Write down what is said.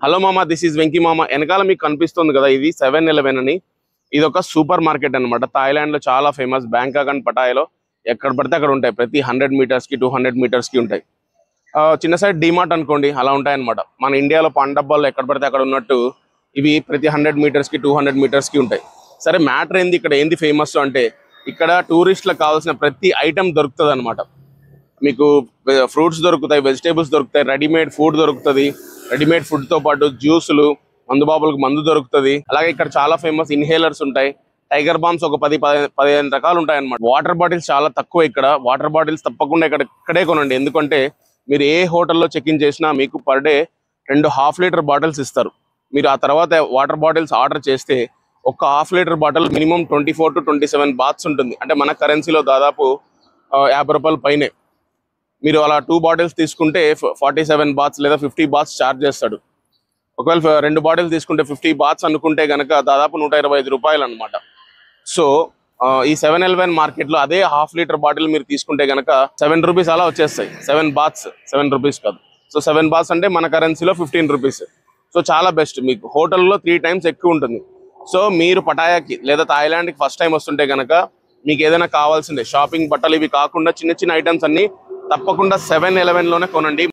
Hello మామ, this is Venky మామ. వెనకాల మీకు కనిపిస్తుంది కదా, ఇది 7-Eleven అని. ఇది ఒక సూపర్ మార్కెట్ అనమాట. థాయిలాండ్ లో చాలా ఫేమస్. బ్యాంకాక్ అండ్ పటాయాలో ఎక్కడ పడితే అక్కడ ఉంటాయి. ప్రతి 100 మీటర్స్ కి 200 మీటర్స్ కి ఉంటాయి. చిన్న సైడ్ డిమార్ట్ అనుకోండి, అలా ఉంటాయన్నమాట. మన ఇండియాలో పాన్ డబ్బాల్లో ఎక్కడ పడితే అక్కడ ఉన్నట్టు ఇవి ప్రతి 100 మీటర్స్ కి 200 మీటర్స్ కి ఉంటాయి. సరే, మ్యాటర్ ఏంది, ఇక్కడ ఏంది ఫేమస్ అంటే ఇక్కడ టూరిస్టులకు కావాల్సిన ప్రతి ఐటమ్ దొరుకుతుంది అనమాట. మీకు ఫ్రూట్స్ దొరుకుతాయి, వెజిటేబుల్స్ దొరుకుతాయి, రెడీమేడ్ ఫుడ్ దొరుకుతుంది. రెడీమేడ్ ఫుడ్ తో పాటు జ్యూసులు, మందుబాబులకు మందు దొరుకుతుంది. అలాగే ఇక్కడ చాలా ఫేమస్ ఇన్హేలర్స్ ఉంటాయి. టైగర్ బాంబ్స్ ఒక 10-15 రకాలు ఉంటాయి అన్నమాట. వాటర్ బాటిల్స్ చాలా తక్కువ ఇక్కడ. వాటర్ బాటిల్స్ తప్పకుండా ఇక్కడే కొనండి. ఎందుకంటే మీరు ఏ హోటల్లో చెక్ ఇన్ చేసినా మీకు పర్ డే 2 1/2 లీటర్ బాటిల్స్ ఇస్తారు. మీరు ఆ తర్వాత వాటర్ బాటిల్స్ ఆర్డర్ చేస్తే ఒక 1/2 లీటర్ బాటిల్ మినిమం 24 to 27 బాత్స్ ఉంటుంది. అంటే మన కరెన్సీలో దాదాపు 50 రూపాయల పైనే. మీరు అలా 2 బాటిల్స్ తీసుకుంటే 47 బాత్స్ లేదా 50 బాత్స్ ఛార్జ్ చేస్తాడు. ఒకవేళ 2 బాటిల్స్ తీసుకుంటే 50 బాత్స్ అనుకుంటే కనుక దాదాపు 125 రూపాయలు అనమాట. సో ఈ 7-Eleven మార్కెట్ లో అదే 1/2 లీటర్ బాటిల్ మీరు తీసుకుంటే కనుక 7 రూపీస్ అలా వచ్చేస్తాయి. 7 బాత్స్ 7 రూపీస్ కాదు. సో 7 బాత్స్ అంటే మన కరెన్సీలో 15 రూపీస్. సో చాలా బెస్ట్. మీకు హోటల్లో 3 times ఎక్కువ ఉంటుంది. సో మీరు పటాయాకి లేదా థాయిలాండ్కి ఫస్ట్ టైం వస్తుంటే కనుక మీకు ఏదైనా కావాల్సిందే షాపింగ్, బట్టలు ఇవి కాకుండా చిన్న చిన్న ఐటమ్స్ అన్ని తప్పకుండా 7-Eleven లోనే కొనండి.